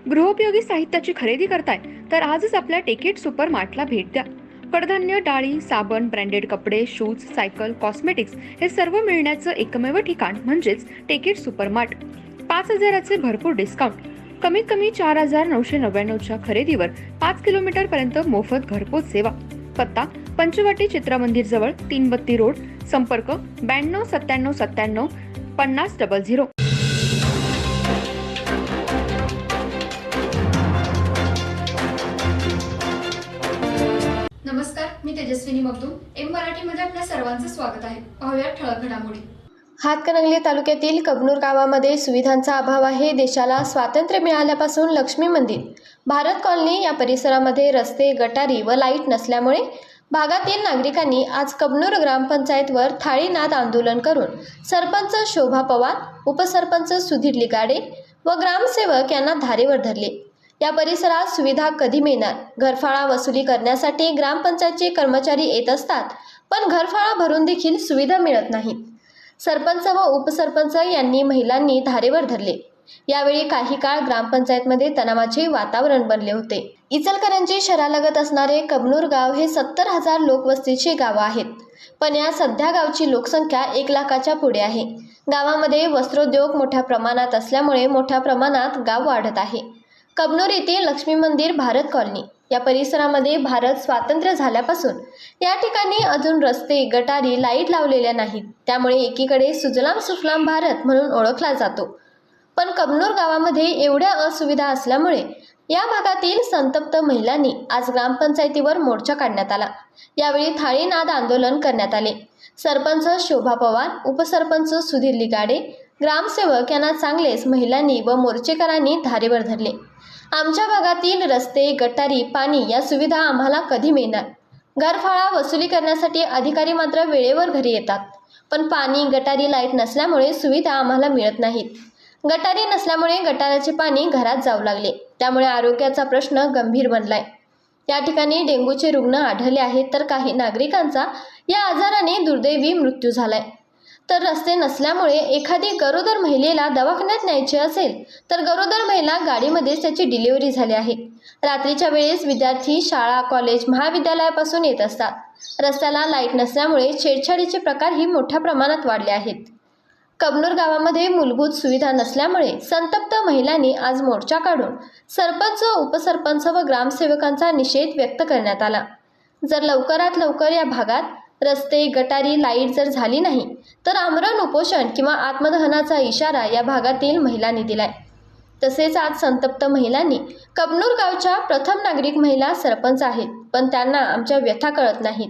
गृहोपयोगी साहित्याची खरेदी करताय तर आजच आपल्या टेकेट सुपर मार्टला भेट द्या. कडधान्य, डाळी, साबण, ब्रँडेड कपडे, शूज, सायकल, कॉस्मेटिक्स हे सर्व मिळण्याचं एकमेव ठिकाण म्हणजेच टेकेट सुपर मार्ट. 5,000चे भरपूर डिस्काउंट. कमीत कमी 4,999च्या खरेदीवर 5 किलोमीटर पर्यंत मोफत घरपोच सेवा. पत्ता पंचवटी चित्रमंदिर जवळ, 332 रोड. संपर्क 929797 5000. नमस्कार, मी तेजस्विनी मगदूम. एम मराठीमध्ये आपल्या सर्वांचं स्वागत आहे. पाहूया ठळक घडामोडी. हातकणंगले तालुक्यातील कबनूर गावामध्ये सुविधांचा अभाव आहे. देशाला स्वातंत्र्य मिळाल्यापासून लक्ष्मी मंदिर, भारत कॉलनी या परिसरामध्ये रस्ते, गटारी व लाईट नसल्यामुळे भागातील नागरिकांनी आज कबनूर ग्रामपंचायतवर थाळीनाद आंदोलन करून सरपंच शोभा पवार, उपसरपंच सुधीर लिगाडे व ग्रामसेवक यांना धारेवर धरले. या परिसरात सुविधा कधी मिळणार? घरफाळा वसुली करण्यासाठी ग्रामपंचायतचे कर्मचारी येत असतात, पण घरफाळा भरून देखील सुविधा मिळत नाहीत. सरपंच व उपसरपंच यांनी महिलांनी धारेवर धरले. यावेळी काही काळ ग्रामपंचायतमध्ये तणावाचे वातावरण बनले होते. इचलकरंजी शहरालगत असणारे कबनूर गाव हे 70,000 लोकवस्तीचे गाव आहेत, पण या सध्या गावची लोकसंख्या 1 लाखाच्या पुढे आहे. गावामध्ये वस्त्रोद्योग मोठ्या प्रमाणात असल्यामुळे मोठ्या प्रमाणात गाव वाढत आहे. कबनूर येथे लक्ष्मी मंदिर, भारत कॉलनी या परिसरामध्ये भारत स्वातंत्र्य झाल्यापासून या ठिकाणी अजून रस्ते, गटारी, लाईट लावलेल्या नाहीत. त्यामुळे एकीकडे सुजलाम सुफलाम भारत म्हणून ओळखला जातो, पण कबनूर गावामध्ये एवढ्या असुविधा असल्यामुळे या भागातील संतप्त महिलांनी आज ग्रामपंचायतीवर मोर्चा काढण्यात आला. यावेळी थाळीनाद आंदोलन करण्यात आले. सरपंच शोभा पवार, उपसरपंच सुधीर लिगाडे, ग्रामसेवक यांना चांगलेच महिलांनी व मोर्चेकरांनी धारेवर धरले. आमच्या भागातील रस्ते, गटारी, पाणी या सुविधा आम्हाला कधी मिळणार? घरफाळा वसुली करण्यासाठी अधिकारी मात्र वेळेवर घरी येतात, पण पाणी, गटारी, लाईट नसल्यामुळे सुविधा आम्हाला मिळत नाहीत. गटारी नसल्यामुळे गटाराचे पाणी घरात जाऊ लागले. त्यामुळे आरोग्याचा प्रश्न गंभीर बनलाय. या ठिकाणी डेंग्यूचे रुग्ण आढळले आहेत, तर काही नागरिकांचा या आजाराने दुर्दैवी मृत्यू झालाय. तर रस्ते नसल्यामुळे एखादी गरोदर महिलेला दवाखान्यात न्यायचे असेल तर गरोदर महिला गाडीमध्येच त्याची डिलिव्हरी झाली आहे. रात्रीच्या वेळेस विद्यार्थी शाळा, कॉलेज, महाविद्यालयापासून येत असतात. रस्त्याला लाईट नसल्यामुळे छेडछाडीचे प्रकारही मोठ्या प्रमाणात वाढले आहेत. कबनूर गावामध्ये मूलभूत सुविधा नसल्यामुळे संतप्त महिलांनी आज मोर्चा काढून सरपंच, उपसरपंच व ग्रामसेवकांचा निषेध व्यक्त करण्यात आला. जर लवकरात लवकर या भागात रस्ते, गटारी, लाईट जर झाली नाही तर आमरण उपोषण किंवा आत्मदहनाचा इशारा या भागातील महिलांनी दिलाय. तसेच आज संतप्त महिलांनी कबनूर गावच्या प्रथम नागरिक महिला सरपंच आहेत, पण त्यांना आमच्या व्यथा कळत नाहीत.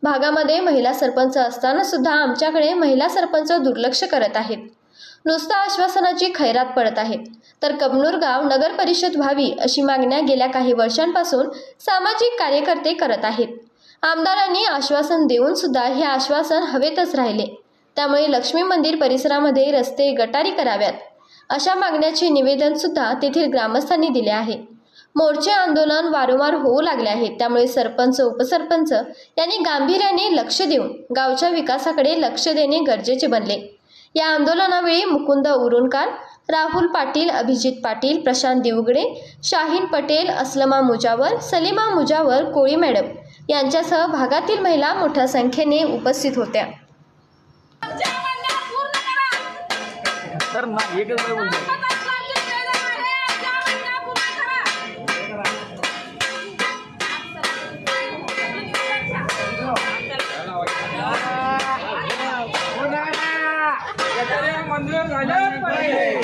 भागामध्ये महिला सरपंच असताना सुद्धा आमच्याकडे महिला सरपंच दुर्लक्ष करत आहेत. नुसता आश्वासनाची खैरात पडत आहेत. तर कबनूर गाव नगर परिषद व्हावी अशी मागण्या गेल्या काही वर्षांपासून सामाजिक कार्यकर्ते करत आहेत. आमदारांनी आश्वासन देऊन सुद्धा हे आश्वासन हवेतच राहिले. त्यामुळे लक्ष्मी मंदिर परिसरामध्ये रस्ते, गटारी कराव्यात अशा मागण्याचे निवेदन सुद्धा तेथील ग्रामस्थांनी दिले आहे. मोर्चे, आंदोलन वारंवार होऊ लागले आहेत. त्यामुळे सरपंच, उपसरपंच यांनी गांभीर्याने लक्ष देऊन गावच्या विकासाकडे लक्ष देणे गरजेचे बनले. या आंदोलनावेळी मुकुंद उरुणकार, राहुल पाटील, अभिजित पाटील, प्रशांत दिवगडे, शाहीन पटेल, असलमा मुजावर, सलीमा मुजावर, कोळी मॅडम यांच्यासह भागातील महिला मोठ्या संख्येने उपस्थित होत्या. मंजूर झालं पाहिजे.